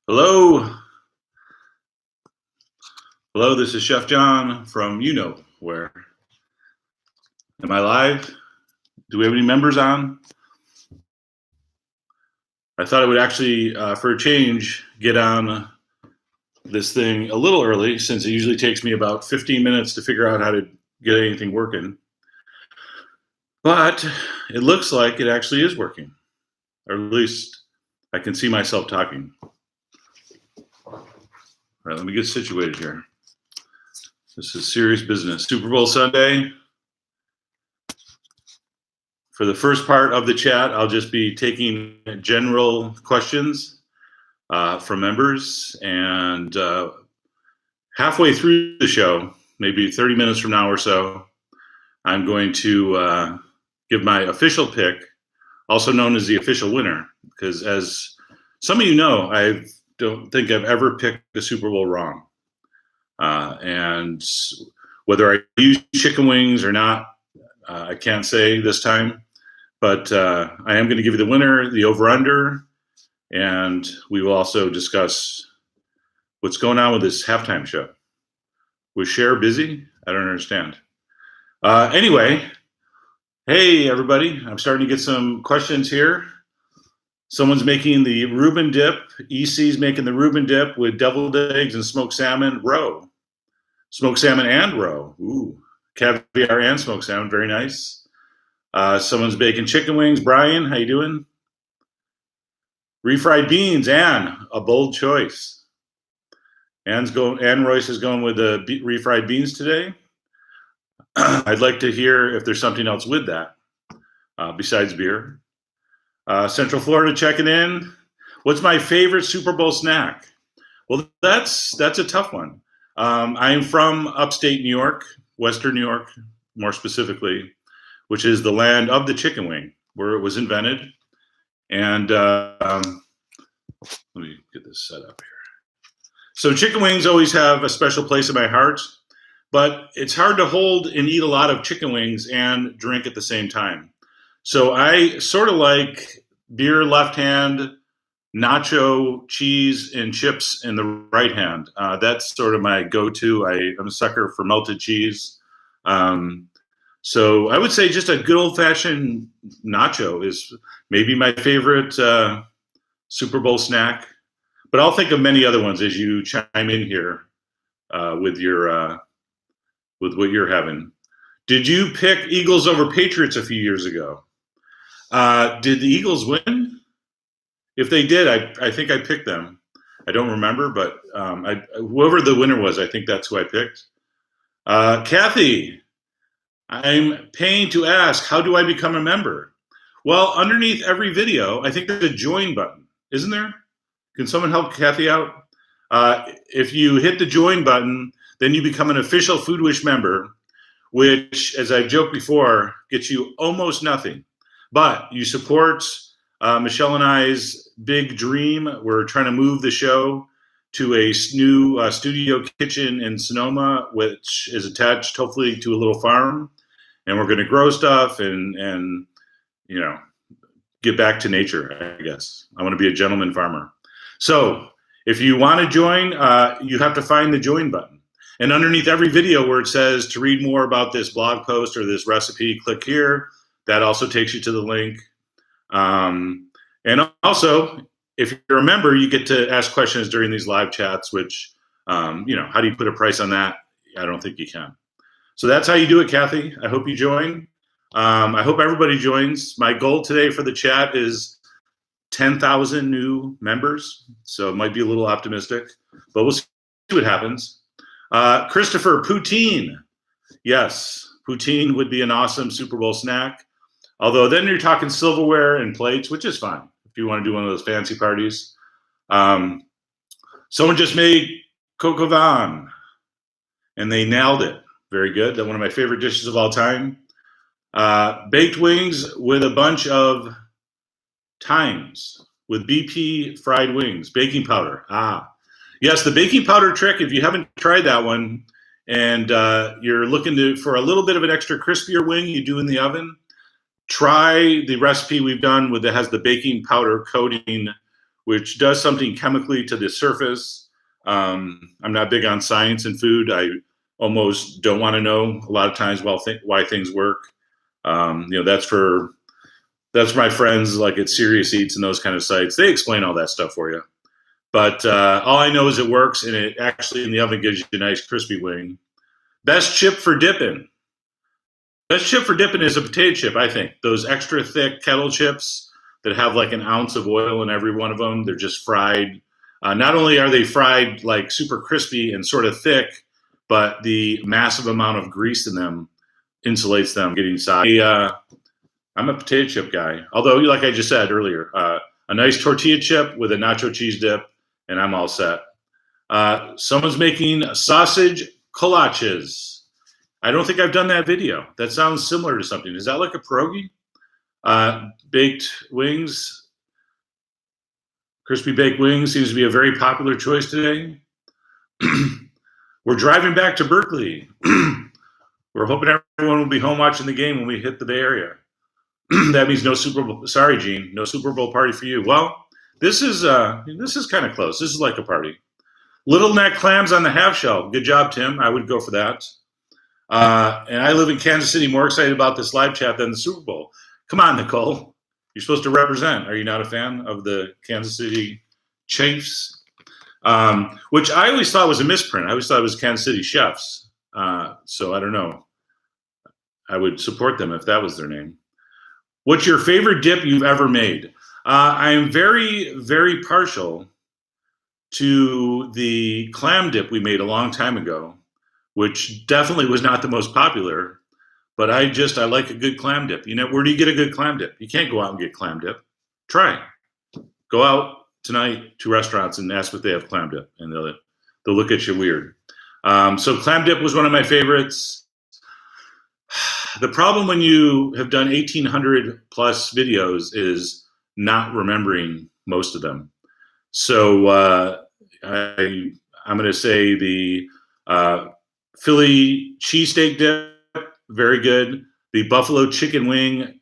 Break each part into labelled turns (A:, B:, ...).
A: Hello. Hello, this is Chef John from you know where. Am I live? Do we have any members on? I thought I would actually, for a change, get on this thing a little early since it usually takes me about 15 minutes to figure out how to get anything working. But it looks like it actually is working, or at least I can see myself talking. All right, let me get situated here. This is serious business. Super Bowl Sunday. For the first part of the chat, I'll just be taking general questions from members, and halfway through the show, maybe 30 minutes from now or so, I'm going to give my official pick, also known as the official winner, because as some of you know, I don't think I've ever picked the Super Bowl wrong. And whether I use chicken wings or not, I can't say this time. But I am going to give you the winner, the over-under, and we will also discuss what's going on with this halftime show. Was Cher busy? I don't understand. Anyway, hey, everybody. I'm starting to get some questions here. Someone's making the Reuben dip. EC's making the Reuben dip with deviled eggs and smoked salmon roe. Smoked salmon and roe. Ooh, caviar and smoked salmon. Very nice. Someone's baking chicken wings. Brian, how you doing? Refried beans, Ann, a bold choice. Ann Royce is going with the refried beans today. I'd like to hear if there's something else with that besides beer. Central Florida checking in. What's my favorite Super Bowl snack? Well, that's a tough one. I'm from upstate New York, Western New York, more specifically, which is the land of the chicken wing, where it was invented. And let me get this set up here. So chicken wings always have a special place in my heart, but it's hard to hold and eat a lot of chicken wings and drink at the same time. So I sort of like beer left hand, nacho cheese and chips in the right hand. That's sort of my go-to. I'm a sucker for melted cheese. So I would say just a good old-fashioned nacho is maybe my favorite Super Bowl snack. But I'll think of many other ones as you chime in here with what you're having. Did you pick Eagles over Patriots a few years ago? Did the Eagles win? If they did, I think I picked them. I don't remember, but whoever the winner was, I think that's who I picked. Kathy, I'm paying to ask, how do I become a member? Well, underneath every video, I think there's a join button, isn't there? Can someone help Kathy out? If you hit the join button, then you become an official Food Wish member, which, as I've joked before, gets you almost nothing. But you support Michelle and I's big dream. We're trying to move the show to a new studio kitchen in Sonoma, which is attached, hopefully, to a little farm. And we're going to grow stuff and you know, get back to nature, I guess. I want to be a gentleman farmer. So if you want to join, you have to find the join button. And underneath every video where it says to read more about this blog post or this recipe, click here. That also takes you to the link. And also, if you're a member, you get to ask questions during these live chats, which, how do you put a price on that? I don't think you can. So that's how you do it, Kathy. I hope you join. I hope everybody joins. My goal today for the chat is 10,000 new members. So it might be a little optimistic, but we'll see what happens. Christopher, poutine. Yes, poutine would be an awesome Super Bowl snack. Although then you're talking silverware and plates, which is fine if you want to do one of those fancy parties. Someone just made coq au vin, and they nailed it. Very good. That's one of my favorite dishes of all time. Baked wings with a bunch of thymes, with BP fried wings, baking powder. Yes, the baking powder trick, if you haven't tried that one, and you're looking for a little bit of an extra crispier wing you do in the oven, try the recipe we've done that has the baking powder coating which does something chemically to the surface. I'm not big on science and food. I almost don't want to know a lot of times why things work. That's for my friends like at Serious Eats and those kind of sites. They explain all that stuff for you. But all I know is it works, and it actually in the oven gives you a nice crispy wing. Best chip for dipping. Best chip for dipping is a potato chip, I think. Those extra thick kettle chips that have like an ounce of oil in every one of them. They're just fried. Not only are they fried like super crispy and sort of thick, but the massive amount of grease in them insulates them getting soggy. I'm a potato chip guy. Although, like I just said earlier, a nice tortilla chip with a nacho cheese dip, and I'm all set. Someone's making sausage kolaches. I don't think I've done that video. That sounds similar to something. Is that like a pierogi? Baked wings. Crispy baked wings seems to be a very popular choice today. We're driving back to Berkeley. We're hoping everyone will be home watching the game when we hit the Bay Area. That means no Super Bowl. Sorry, Gene, no Super Bowl party for you. Well, this is kind of close. This is like a party. Little neck clams on the half shell. Good job, Tim. I would go for that. And I live in Kansas City. More excited about this live chat than the Super Bowl. Come on, Nicole. You're supposed to represent. Are you not a fan of the Kansas City Chiefs? Which I always thought was a misprint. I always thought it was Kansas City Chefs. So I don't know. I would support them if that was their name. What's your favorite dip you've ever made? I am very, very partial to the clam dip we made a long time ago, which definitely was not the most popular, but I like a good clam dip. You know, where do you get a good clam dip? You can't go out and get clam dip. Try. Go out tonight to restaurants and ask if they have clam dip, and they'll look at you weird. So clam dip was one of my favorites. The problem when you have done 1,800 plus videos is not remembering most of them. So I'm going to say the Philly cheesesteak dip, very good. The buffalo chicken wing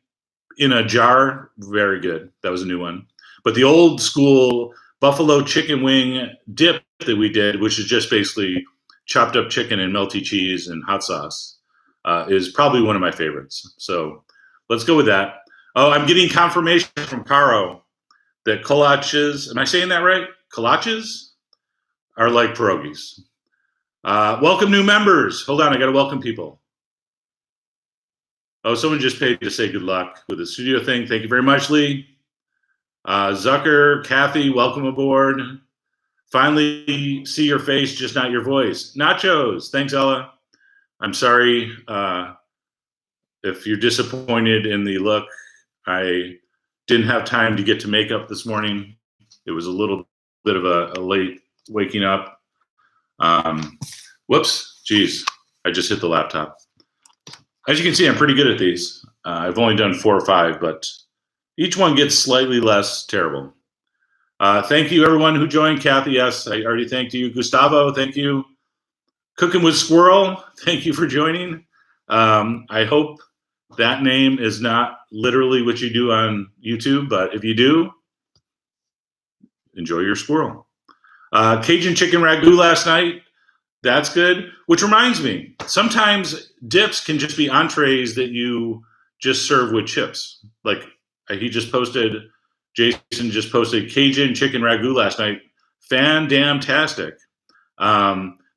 A: in a jar, very good. That was a new one. But the old school buffalo chicken wing dip that we did, which is just basically chopped up chicken and melty cheese and hot sauce, is probably one of my favorites. So let's go with that. Oh, I'm getting confirmation from Caro that kolaches, am I saying that right? Kolaches are like pierogies. Welcome new members. Hold on, I got to welcome people. Oh, someone just paid to say good luck with the studio thing. Thank you very much, Lee. Zucker, Kathy, welcome aboard. Finally see your face, just not your voice. Nachos, thanks, Ella. I'm sorry if you're disappointed in the look. I didn't have time to get to makeup this morning. It was a little bit of a late waking up. Whoops, geez, I just hit the laptop. As you can see, I'm pretty good at these. I've only done 4 or 5, but each one gets slightly less terrible. Thank you, everyone who joined. Kathy, yes, I already thanked you. Gustavo, thank you. Cooking with Squirrel, thank you for joining. I hope that name is not literally what you do on YouTube, but if you do, enjoy your squirrel. Cajun chicken ragu last night. That's good. Which reminds me, sometimes dips can just be entrees that you just serve with chips. Like Jason just posted Cajun chicken ragu last night. Fan-damn-tastic.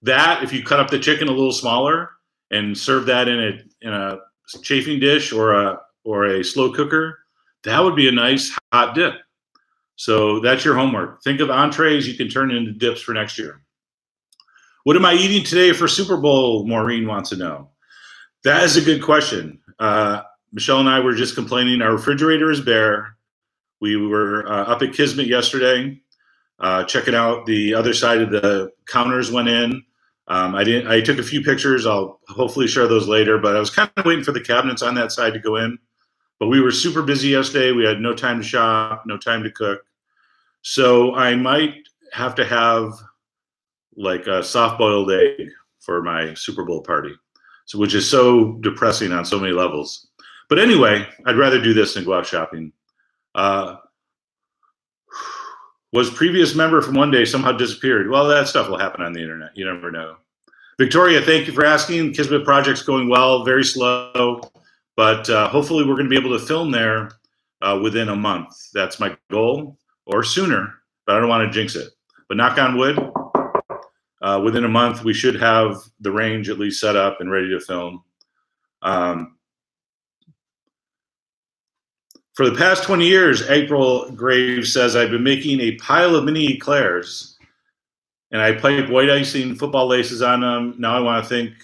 A: That, if you cut up the chicken a little smaller and serve that in a chafing dish or a slow cooker, that would be a nice hot dip. So that's your homework. Think of entrees you can turn into dips for next year. What am I eating today for Super Bowl? Maureen wants to know. That is a good question. Michelle and I were just complaining our refrigerator is bare. We were up at Kismet yesterday, checking out the other side of the counters went in. I took a few pictures. I'll hopefully share those later, but I was kind of waiting for the cabinets on that side to go in. But we were super busy yesterday. We had no time to shop, no time to cook. So I might have to have like a soft-boiled egg for my Super Bowl party, so which is so depressing on so many levels. But anyway, I'd rather do this than go out shopping. What Was previous member from one day somehow disappeared. Well, that stuff will happen on the internet. You never know. Victoria, thank you for asking. Kismet project's going well, very slow, but hopefully we're going to be able to film there within a month. That's my goal, or sooner, but I don't want to jinx it. But knock on wood, within a month we should have the range at least set up and ready to film. For the past 20 years, April Graves says, I've been making a pile of mini eclairs, and I pipe white icing football laces on them. Now I think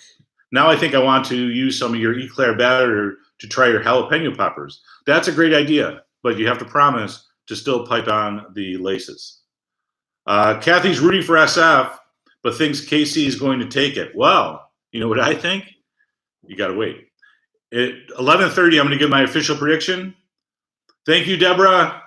A: I want to use some of your eclair batter to try your jalapeno poppers. That's a great idea, but you have to promise to still pipe on the laces. Kathy's rooting for SF, but thinks Casey is going to take it. Well, you know what I think? You got to wait. At 11:30, I'm going to give my official prediction. Thank you, Deborah.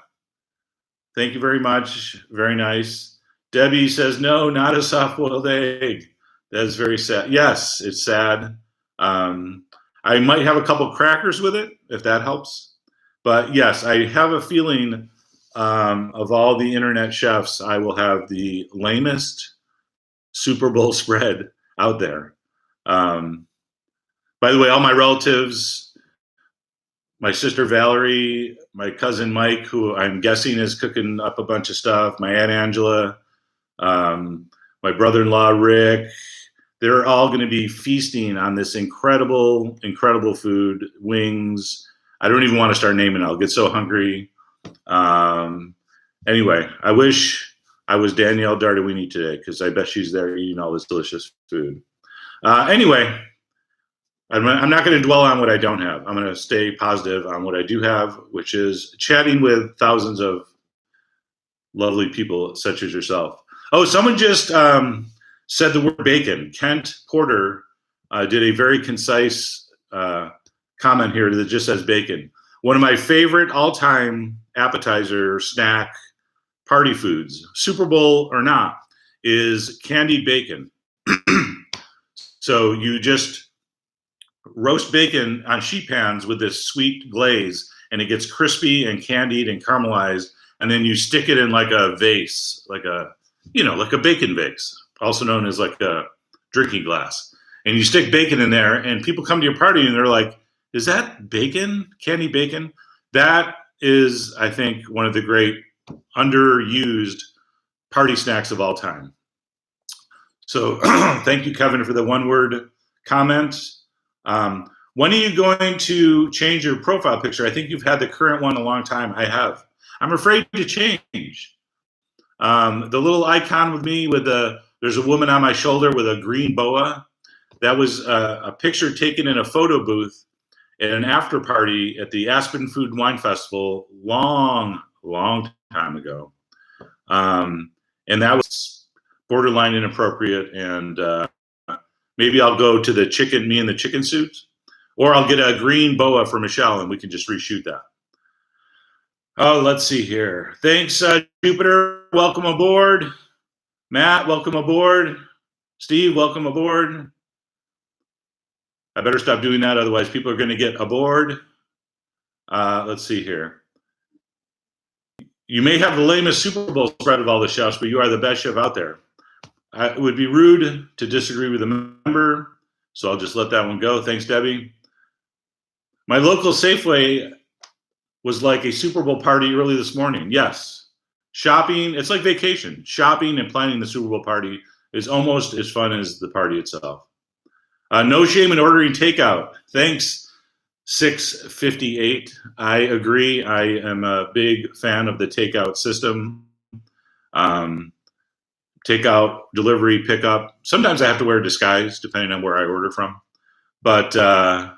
A: Thank you very much. Very nice. Debbie says, no, not a soft-boiled egg. That is very sad. Yes, it's sad. I might have a couple crackers with it, if that helps. But yes, I have a feeling of all the internet chefs, I will have the lamest Super Bowl spread out there. By the way, all my relatives, my sister Valerie, my cousin Mike, who I'm guessing is cooking up a bunch of stuff, my Aunt Angela, my brother-in-law Rick, they're all going to be feasting on this incredible, incredible food, wings. I don't even want to start naming it. I'll get so hungry. Anyway, I wish I was Danielle Dardawini today, because I bet she's there eating all this delicious food. Anyway, I'm not going to dwell on what I don't have. I'm going to stay positive on what I do have, which is chatting with thousands of lovely people such as yourself. Oh, someone just said the word bacon. Kent Porter did a very concise comment here that just says bacon. One of my favorite all-time appetizer, snack, party foods, Super Bowl or not, is candied bacon. So you just roast bacon on sheet pans with this sweet glaze, and it gets crispy and candied and caramelized, and then you stick it in like a vase, like a bacon vase, also known as like a drinking glass. And you stick bacon in there, and people come to your party and they're like, is that bacon? Candied bacon? That is, I think, one of the great underused party snacks of all time. So thank you, Kevin, for the one-word comment. When are you going to change your profile picture? I think you've had the current one a long time. I have. I'm afraid to change. The little icon with me there's a woman on my shoulder with a green boa. That was a picture taken in a photo booth at an after party at the Aspen Food and Wine Festival long time ago. And that was borderline inappropriate, and maybe I'll go to me in the chicken suit, or I'll get a green boa for Michelle and we can just reshoot that. Oh, let's see here. Thanks, Jupiter. Welcome aboard. Matt, welcome aboard. Steve, welcome aboard. I better stop doing that, otherwise people are going to get aboard. Let's see here. You may have the lamest Super Bowl spread of all the chefs, but you are the best chef out there. It would be rude to disagree with a member, so I'll just let that one go. Thanks, Debbie. My local Safeway was like a Super Bowl party early this morning. Yes. Shopping, it's like vacation. Shopping and planning the Super Bowl party is almost as fun as the party itself. No shame in ordering takeout. Thanks, 658. I agree. I am a big fan of the takeout system. Takeout, delivery, pickup. Sometimes I have to wear a disguise depending on where I order from. But no,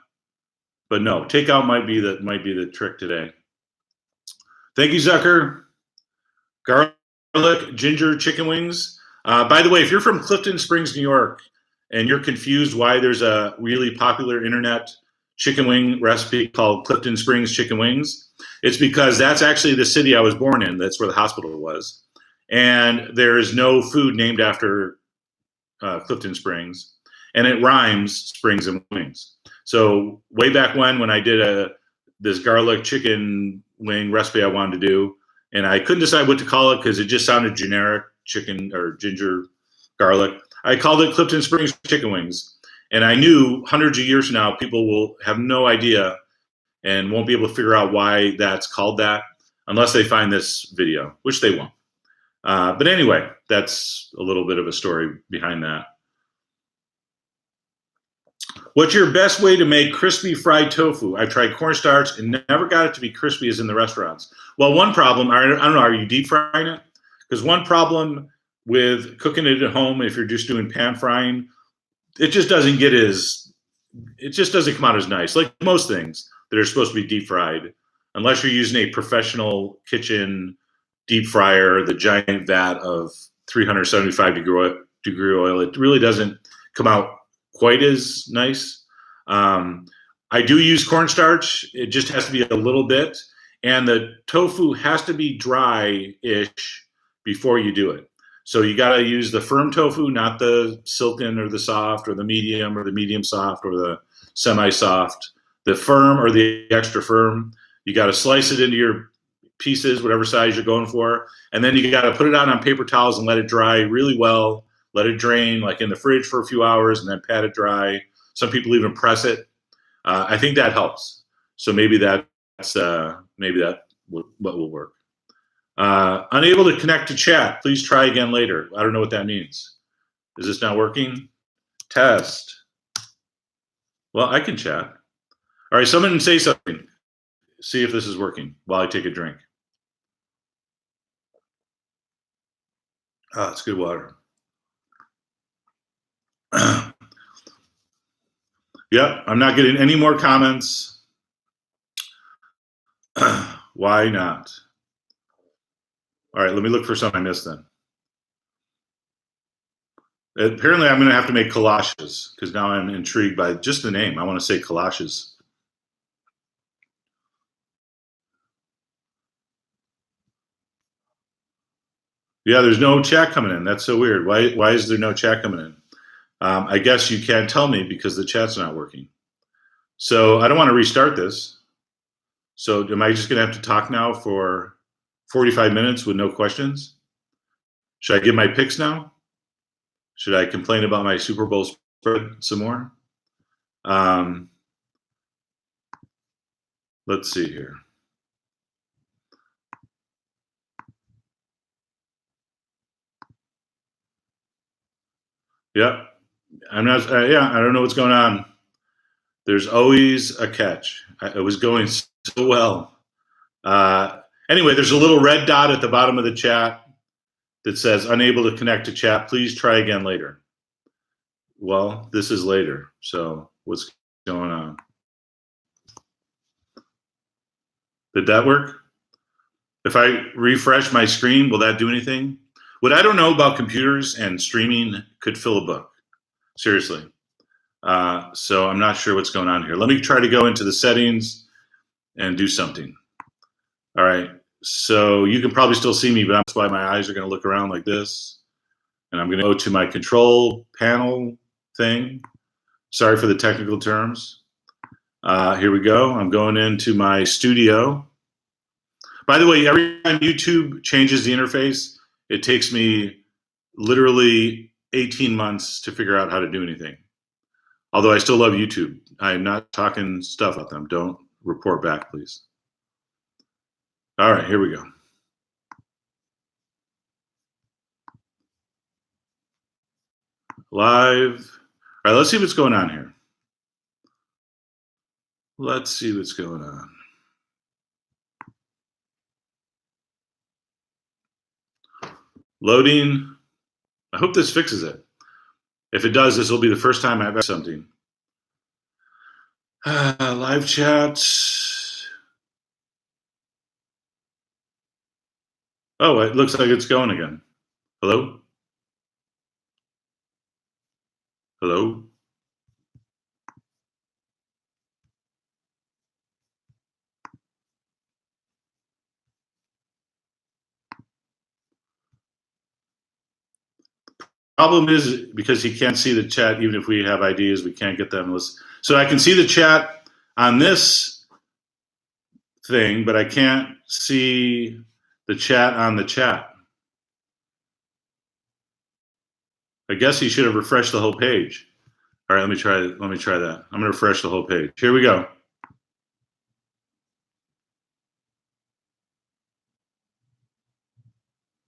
A: takeout might be the trick today. Thank you, Zucker. Garlic ginger chicken wings. By the way, if you're from Clifton Springs, New York, and you're confused why there's a really popular internet chicken wing recipe called Clifton Springs chicken wings, it's because that's actually the city I was born in. That's where the hospital was. And there is no food named after Clifton Springs, and it rhymes springs and wings. So way back when I did this garlic chicken wing recipe I wanted to do, and I couldn't decide what to call it because it just sounded generic, chicken or ginger garlic. I called it Clifton Springs chicken wings, and I knew hundreds of years from now people will have no idea and won't be able to figure out why that's called that unless they find this video, which they won't. But anyway, that's a little bit of a story behind that. What's your best way to make crispy fried tofu? I've tried cornstarch and never got it to be crispy as in the restaurants. Well, one problem, I don't know, are you deep frying it? Because one problem with cooking it at home, if you're just doing pan frying, it just doesn't come out as nice. Like most things that are supposed to be deep fried, unless you're using a professional kitchen deep fryer, the giant vat of 375 degree oil, it really doesn't come out quite as nice. I do use cornstarch. It just has to be a little bit. And the tofu has to be dry-ish before you do it. So you got to use the firm tofu, not the silken or the soft or the medium soft or the semi-soft. The firm or the extra firm. You got to slice it into your pieces, whatever size you're going for. And then you got to put it out on paper towels and let it dry really well. Let it drain like in the fridge for a few hours and then pat it dry. Some people even press it. I think that helps. So maybe that's what will work. Unable to connect to chat. Please try again later. I don't know what that means. Is this not working? Test. Well, I can chat. All right, someone say something. See if this is working while I take a drink. Oh, it's good water. Yep, I'm not getting any more comments. Why not? All right, let me look for something I missed then. Apparently, I'm going to have to make collages because now I'm intrigued by just the name. I want to say collages. Yeah, there's no chat coming in. That's so weird. Why is there no chat coming in? I guess you can't tell me because the chat's not working. So I don't want to restart this. So am I just going to have to talk now for 45 minutes with no questions? Should I give my picks now? Should I complain about my Super Bowl spread some more? Let's see here. Yep. I'm not. Yeah, I don't know what's going on. There's always a catch. It was going so well. Anyway, there's a little red dot at the bottom of the chat that says unable to connect to chat. Please try again later. Well, this is later. So what's going on? Did that work? If I refresh my screen, will that do anything? What I don't know about computers and streaming could fill a book. Seriously. So I'm not sure what's going on here. Let me try to go into the settings and do something. All right. So you can probably still see me, but that's why my eyes are going to look around like this. And I'm going to go to my control panel thing. Sorry for the technical terms. Here we go. I'm going into my studio. By the way, every time YouTube changes the interface, it takes me literally 18 months to figure out how to do anything. Although I still love YouTube. I'm not talking stuff about them. Don't report back, please. All right, here we go. Live. All right, let's see what's going on here. Let's see what's going on. Loading. I hope this fixes it. If it does, this will be the first time I've had something. Live chat. Oh, it looks like it's going again. Hello? Hello? Problem is because he can't see the chat, even if we have ideas, we can't get them. So I can see the chat on this thing, but I can't see the chat on the chat. I guess he should have refreshed the whole page. All right, let me try that. I'm gonna refresh the whole page. Here we go.